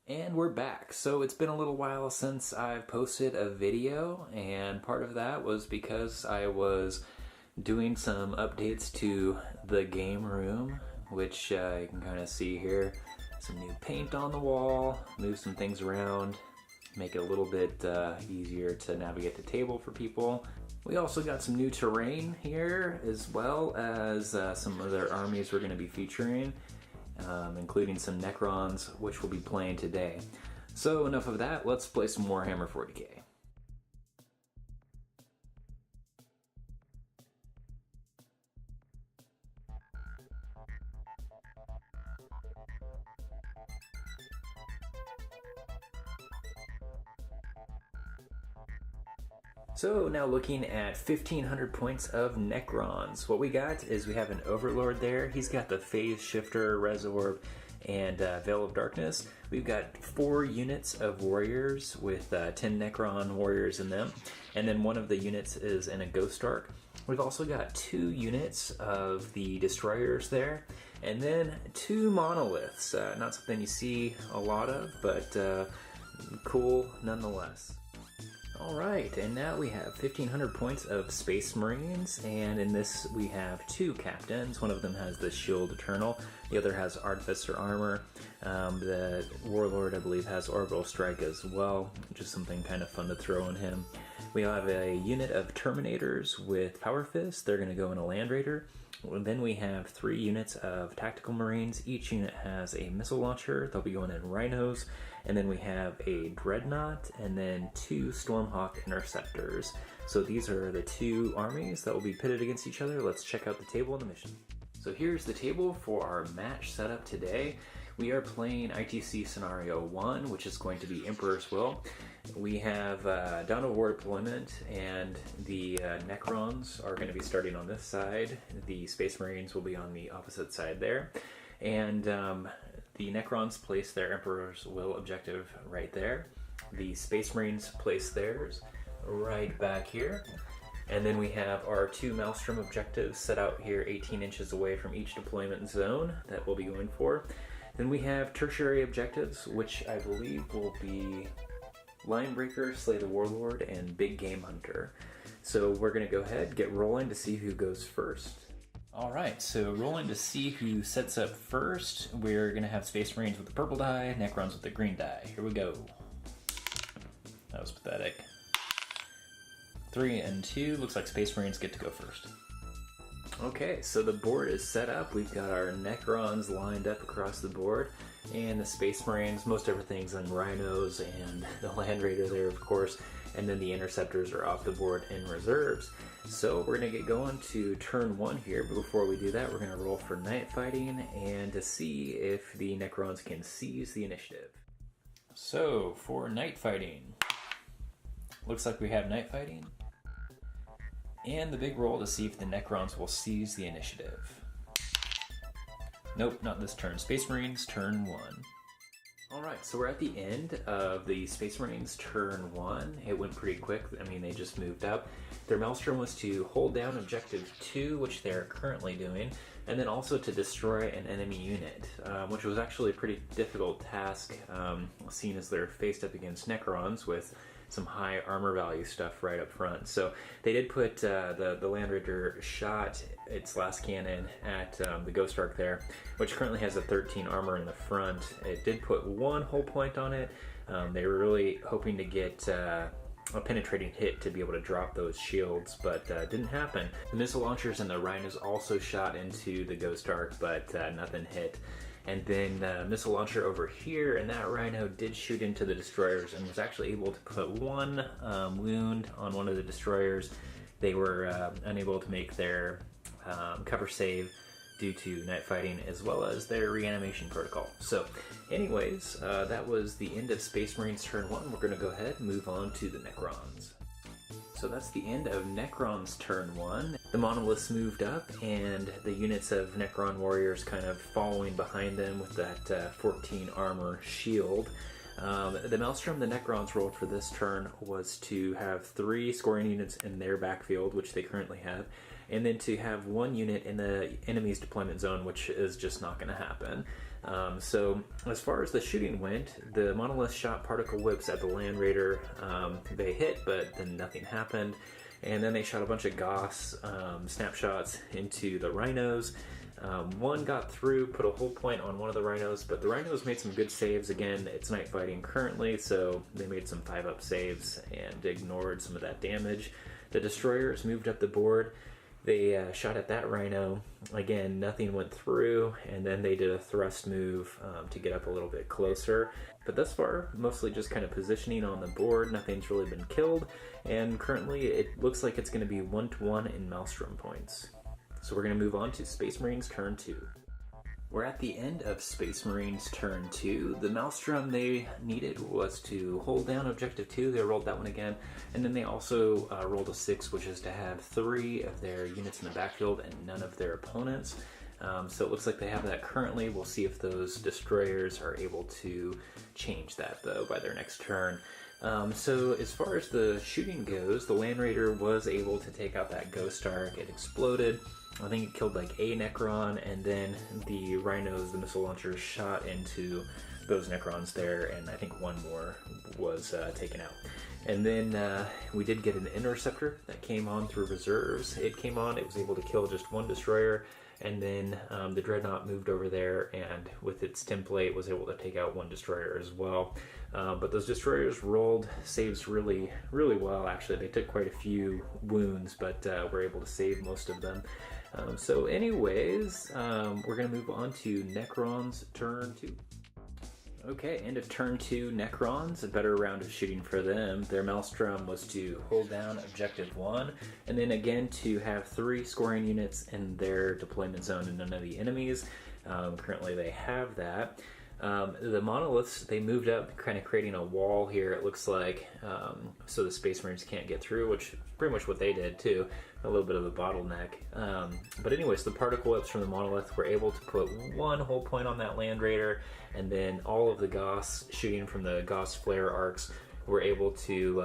And we're back. So it's been a little while since I've posted a video, and part of that was because I was doing some updates to the game room, which you can kind of see here. Some new paint on the wall, move some things around, make it a little bit easier to navigate the table for people. We also got some new terrain here, as well as some other armies we're going to be featuring. Including some Necrons, which we'll be playing today. So enough of that, let's play some Warhammer 40K. So now looking at 1500 points of Necrons. What we got is we have an Overlord there. He's got the Phase Shifter, Resorb, and Veil of Darkness. We've got 4 units of warriors with 10 Necron warriors in them. And then one of the units is in a Ghost Ark. We've also got 2 units of the destroyers there. And then 2 monoliths. Not something you see a lot of, but cool nonetheless. Alright, and now we have 1500 points of Space Marines, and in this we have 2 captains. One of them has the Shield Eternal, the other has Artificer Armor. The Warlord, I believe, has Orbital Strike as well, which is something kind of fun to throw on him. We have a unit of Terminators with Power Fist. They're going to go in a Land Raider. Then we have 3 units of Tactical Marines. Each unit has a missile launcher. They'll be going in Rhinos. And then we have a Dreadnought, and then 2 Stormhawk Interceptors. So these are the 2 armies that will be pitted against each other. Let's check out the table and the mission. So here's the table for our match setup today. We are playing ITC Scenario 1, which is going to be Emperor's Will. We have Dawn of War deployment, and the Necrons are going to be starting on this side. The Space Marines will be on the opposite side there. And the Necrons place their Emperor's Will objective right there. The Space Marines place theirs right back here. And then we have our 2 Maelstrom objectives set out here 18 inches away from each deployment zone that we'll be going for. Then we have tertiary objectives, which I believe will be Linebreaker, Slay the Warlord, and Big Game Hunter. So we're going to go ahead, get rolling to see who goes first. Alright, so rolling to see who sets up first. We're going to have Space Marines with the purple die, Necrons with the green die. Here we go. That was pathetic. 3 and 2, looks like Space Marines get to go first. Okay, so the board is set up. We've got our Necrons lined up across the board, and the Space Marines, most everything's in Rhinos, and the Land Raider there, of course, and then the Interceptors are off the board in reserves. So we're going to get going to turn 1 here, but before we do that, we're going to roll for night fighting, and to see if the Necrons can seize the initiative. So, for night fighting, looks like we have night fighting. And the big roll to see if the Necrons will seize the initiative. Nope, not this turn. Space Marines, turn 1. Alright, so we're at the end of the Space Marines turn 1. It went pretty quick. I mean, they just moved up. Their Maelstrom was to hold down Objective 2, which they're currently doing, and then also to destroy an enemy unit, which was actually a pretty difficult task, seeing as they're faced up against Necrons with some high armor value stuff right up front. So they did put the Land Raider shot its last cannon at the Ghost Ark there, which currently has a 13 armor in the front. It did put 1 hull point on it. They were really hoping to get a penetrating hit to be able to drop those shields, but didn't happen. The missile launchers and the Rhinos also shot into the Ghost Ark, but nothing hit. And then the missile launcher over here, and that Rhino did shoot into the destroyers and was actually able to put 1 wound on one of the destroyers. They were unable to make their cover save due to night fighting, as well as their reanimation protocol. So anyways, that was the end of Space Marines turn 1. We're going to go ahead and move on to the Necrons. So that's the end of Necrons turn 1. The monoliths moved up, and the units of Necron warriors kind of following behind them with that 14 armor shield. The Maelstrom the Necrons rolled for this turn was to have 3 scoring units in their backfield, which they currently have, and then to have 1 unit in the enemy's deployment zone, which is just not going to happen. So as far as the shooting went, the monolith shot particle whips at the Land Raider. They hit, but then nothing happened. And then they shot a bunch of Goss snapshots into the rhinos. One got through, put a whole point on one of the rhinos, but the rhinos made some good saves. Again, it's night fighting currently, so they made some 5-up saves and ignored some of that damage. The destroyers moved up the board. They shot at that rhino. Again, nothing went through, and then they did a thrust move to get up a little bit closer. But thus far, mostly just kind of positioning on the board. Nothing's really been killed, and currently it looks like it's going to be 1-to-1 in Maelstrom points. So we're going to move on to Space Marines turn 2. We're at the end of Space Marines turn 2. The Maelstrom they needed was to hold down Objective 2. They rolled that one again. And then they also rolled a 6, which is to have 3 of their units in the backfield and none of their opponents. So it looks like they have that currently. We'll see if those destroyers are able to change that, though, by their next turn. So as far as the shooting goes, the Land Raider was able to take out that Ghost Ark. It exploded. I think it killed like a Necron, and then the rhinos, the missile launchers, shot into those Necrons there, and I think one more was taken out. And then we did get an interceptor that came on through reserves. It came on, it was able to kill just one destroyer, and then the Dreadnought moved over there, and with its template was able to take out one destroyer as well. But those destroyers rolled saves really, really well. Actually, they took quite a few wounds, but were able to save most of them. So anyways, we're going to move on to Necrons turn 2. Okay, end of turn 2 Necrons, a better round of shooting for them. Their Maelstrom was to hold down Objective 1, and then again to have 3 scoring units in their deployment zone and none of the enemies. Currently they have that. The monoliths, they moved up, kind of creating a wall here, it looks like, so the Space Marines can't get through, which is pretty much what they did too. A little bit of a bottleneck. But anyways, the particle whips from the monolith were able to put one whole point on that Land Raider, and then all of the Goss shooting from the Goss flare arcs were able to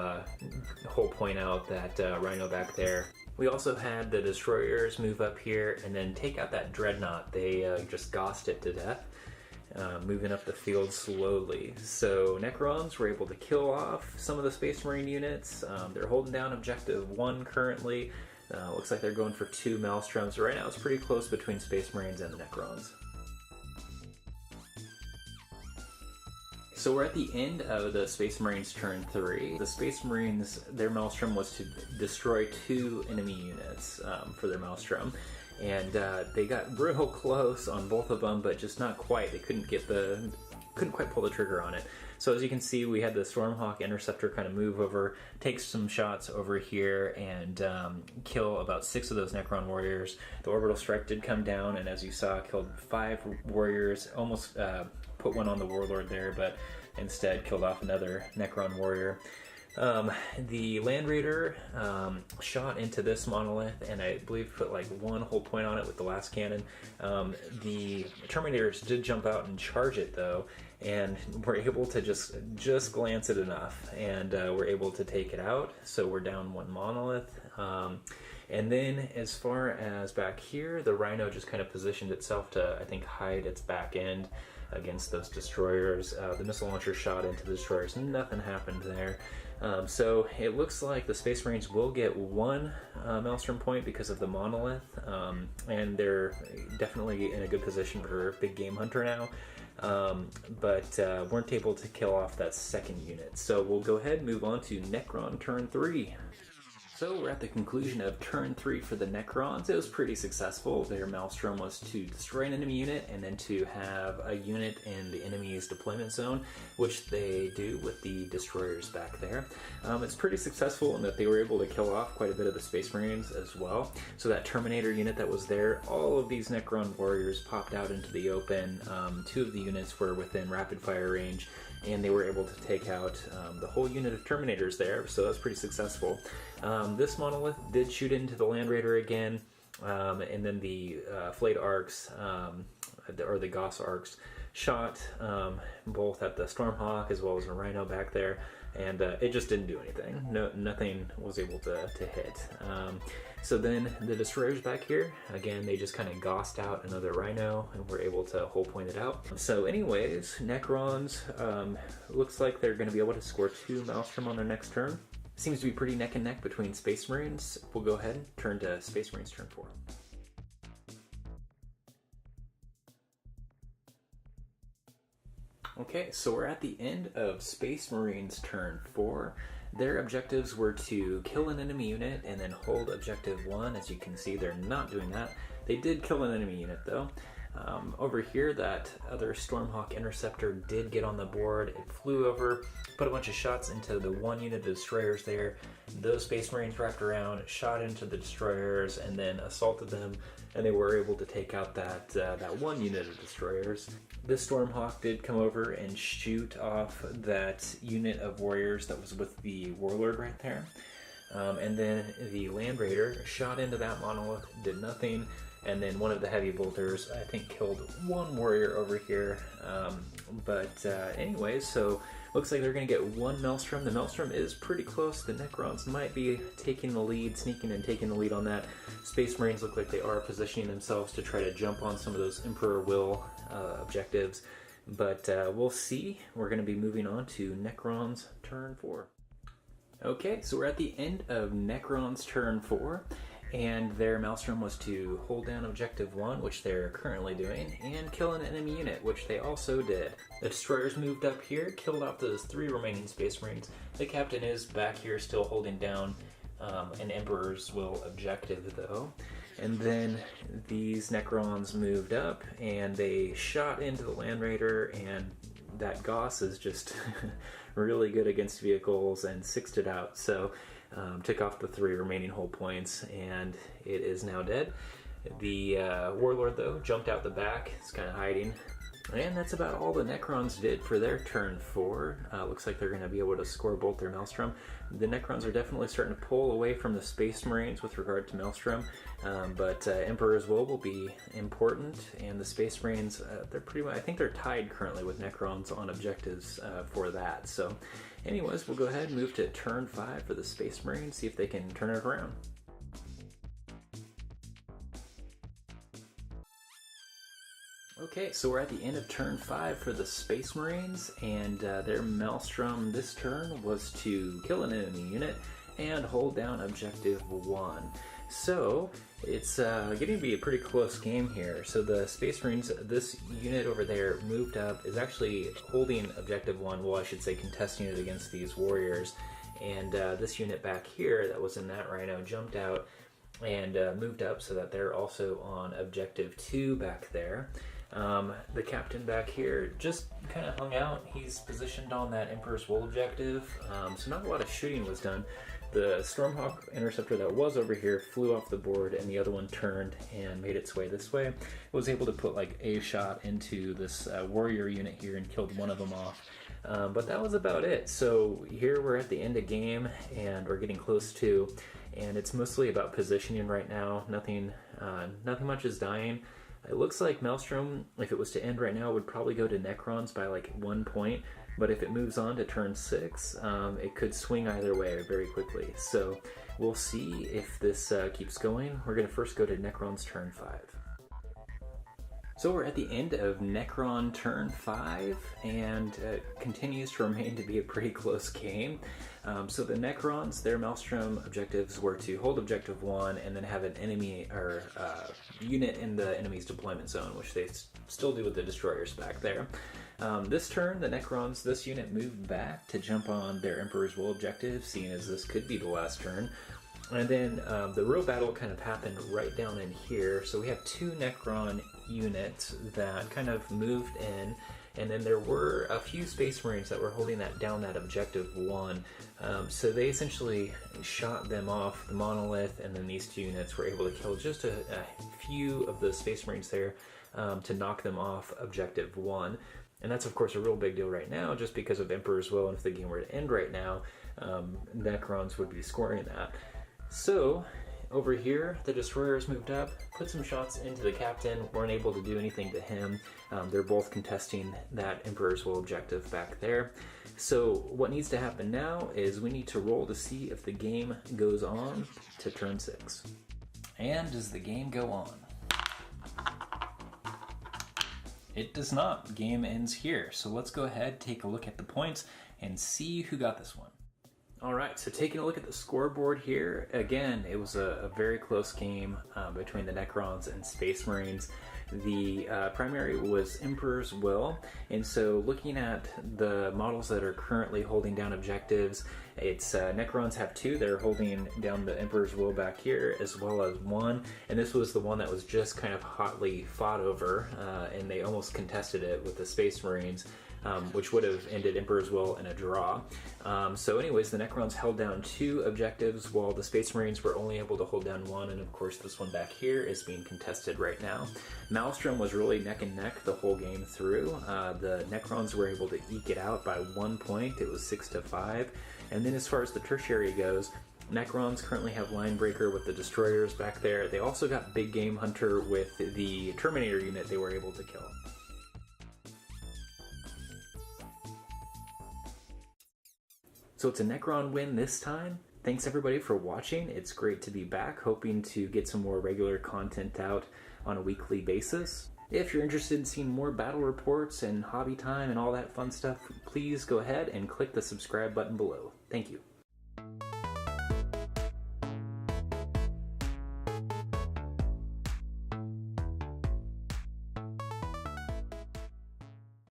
whole point out that rhino back there. We also had the destroyers move up here and then take out that Dreadnought. They just Gossed it to death. Moving up the field slowly. So Necrons were able to kill off some of the Space Marine units. They're holding down Objective 1 currently. Looks like they're going for 2 Maelstroms. Right now it's pretty close between Space Marines and the Necrons. So we're at the end of the Space Marines turn 3. The Space Marines, their Maelstrom was to destroy 2 enemy units for their Maelstrom. And they got real close on both of them, but just not quite. They couldn't quite pull the trigger on it. So as you can see, we had the Stormhawk Interceptor kind of move over, take some shots over here, and kill about 6 of those Necron warriors. The Orbital Strike did come down, and as you saw, killed 5 warriors, almost put one on the Warlord there, but instead killed off another Necron warrior. The Land Raider shot into this monolith, and I believe put like one whole point on it with the last cannon. The Terminators did jump out and charge it though, and were able to just glance it enough, and were able to take it out. So we're down 1 monolith. And then as far as back here, the Rhino just kind of positioned itself to, I think, hide its back end against those destroyers. The missile launcher shot into the destroyers. Nothing happened there. So it looks like the Space Marines will get 1 Maelstrom point because of the monolith, and they're definitely in a good position for Big Game Hunter now, but weren't able to kill off that second unit. So we'll go ahead and move on to Necron turn 3. So we're at the conclusion of turn 3 for the Necrons. It was pretty successful. Their Maelstrom was to destroy an enemy unit and then to have a unit in the enemy's deployment zone, which they do with the destroyers back there. It's pretty successful in that they were able to kill off quite a bit of the Space Marines as well. So that Terminator unit that was there, all of these Necron warriors popped out into the open. 2 of the units were within rapid fire range, and they were able to take out the whole unit of Terminators there, so that's pretty successful. This monolith did shoot into the Land Raider again, and then the Flayed Arcs, or the Goss Arcs, shot both at the Stormhawk as well as a Rhino back there. and it just didn't do anything. Nothing was able to hit. So then the destroyers back here, again, they just kind of gossed out another rhino and were able to hull point it out. So anyways, Necrons, looks like they're going to be able to score 2 Maelstrom on their next turn. Seems to be pretty neck and neck between Space Marines. We'll go ahead and turn to Space Marines turn 4. Okay, so we're at the end of Space Marines turn 4. Their objectives were to kill an enemy unit and then hold objective 1. As you can see, they're not doing that. They did kill an enemy unit though. Over here, that other Stormhawk Interceptor did get on the board. It flew over, put a bunch of shots into the 1 unit of destroyers there. Those Space Marines wrapped around, shot into the destroyers, and then assaulted them, and they were able to take out that 1 unit of destroyers. This Stormhawk did come over and shoot off that unit of warriors that was with the Warlord right there. And then the Land Raider shot into that monolith, did nothing, and then one of the heavy bolters, I think, killed 1 warrior over here. Anyways, so looks like they're going to get 1 Maelstrom. The Maelstrom is pretty close. The Necrons might be taking the lead, sneaking and taking the lead on that. Space Marines look like they are positioning themselves to try to jump on some of those Emperor Will objectives. But we'll see. We're going to be moving on to Necrons turn 4. Okay, so we're at the end of Necrons turn 4. And their Maelstrom was to hold down objective 1, which they're currently doing, and kill an enemy unit, which they also did. The destroyers moved up here, killed off those 3 remaining Space Marines. The captain is back here still holding down an Emperor's Will objective though. And then these Necrons moved up and they shot into the Land Raider, and that Goss is just really good against vehicles and 6'd it out. So took off the 3 remaining hull points, and it is now dead. The Warlord, though, jumped out the back. It's kind of hiding. And that's about all the Necrons did for their turn 4. Looks like they're going to be able to score both their Maelstrom. The Necrons are definitely starting to pull away from the Space Marines with regard to Maelstrom, but Emperor's Will be important, and the Space Marines, they're pretty much, I think they're tied currently with Necrons on objectives for that. So anyways, we'll go ahead and move to turn 5 for the Space Marines, see if they can turn it around. Okay, so we're at the end of turn 5 for the Space Marines, and their Maelstrom this turn was to kill an enemy unit and hold down objective 1. So it's getting to be a pretty close game here. So the Space Marines, this unit over there moved up, is actually holding objective 1, well I should say contesting it against these warriors, and this unit back here that was in that rhino jumped out and moved up so that they're also on objective 2 back there. The captain back here just kind of hung out. He's positioned on that Emperor's Will objective, so not a lot of shooting was done. The Stormhawk Interceptor that was over here flew off the board, and the other one turned and made its way this way. It was able to put like a shot into this warrior unit here and killed 1 of them off. But that was about it. So here we're at the end of game, and we're getting close to, and it's mostly about positioning right now. Nothing much is dying. It looks like Maelstrom, if it was to end right now, would probably go to Necrons by like 1 point, but if it moves on to turn 6, it could swing either way very quickly. So we'll see if this keeps going. We're going to first go to Necrons turn 5. So we're at the end of Necron turn 5, and it continues to remain to be a pretty close game. So the Necrons, their Maelstrom objectives were to hold objective 1 and then have an enemy or unit in the enemy's deployment zone, which they still do with the destroyers back there. This turn, the Necrons, this unit moved back to jump on their Emperor's Will objective, seeing as this could be the last turn. And then the real battle kind of happened right down in here. So we have 2 Necron units that kind of moved in, and then there were a few Space Marines that were holding that objective 1. So they essentially shot them off the monolith, and then these 2 units were able to kill just a few of the Space Marines there to knock them off objective 1. And that's of course a real big deal right now, just because of Emperor's Will, and if the game were to end right now, Necrons would be scoring that. So Over here, the destroyers moved up, put some shots into the captain, weren't able to do anything to him. They're both contesting that Emperor's Will objective back there. So what needs to happen now is we need to roll to see if the game goes on to turn 6. And does the game go on? It does not. Game ends here. So let's go ahead, take a look at the points, and see who got this one. All right, so taking a look at the scoreboard here, again, it was a very close game between the Necrons and Space Marines. The primary was Emperor's Will, and so looking at the models that are currently holding down objectives, it's Necrons have 2, they're holding down the Emperor's Will back here, as well as 1, and this was the one that was just kind of hotly fought over, and they almost contested it with the Space Marines. Which would have ended Emperor's Will in a draw. So anyways, the Necrons held down 2 objectives while the Space Marines were only able to hold down 1, and of course this one back here is being contested right now. Maelstrom was really neck and neck the whole game through. The Necrons were able to eke it out by 1 point. It was 6-5. And then as far as the tertiary goes, Necrons currently have Linebreaker with the destroyers back there. They also got Big Game Hunter with the Terminator unit they were able to kill. So it's a Necron win this time. Thanks everybody for watching. It's great to be back, hoping to get some more regular content out on a weekly basis. If you're interested in seeing more battle reports and hobby time and all that fun stuff, please go ahead and click the subscribe button below. Thank you.